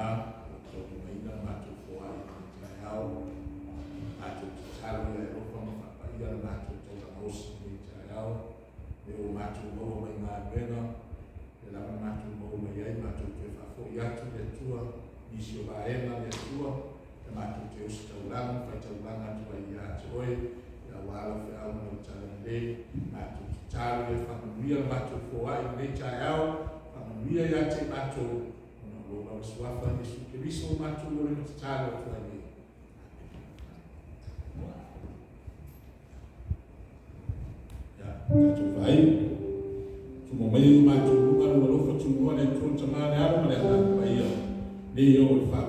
to mai na matu ko ai na yao matu tsalo ya ro pa ma ya matu to na os ni yao e o matu mo mai na bena e la matu mo mai ai matu ke fa fo ya tu le tua isi o baena le tua e matu te os taulang fa taulang atu ai ya oi ya wala fe au no tale matu tsalo e fa mia matu ko ai ni yao mia ya te matu no swafa ni sukiriso matu mo le tsalo tu ai ya tu vai tu mo mai matu mo ka no lo fa tu mo le tu tsama ya mo le mai ya ni yo fa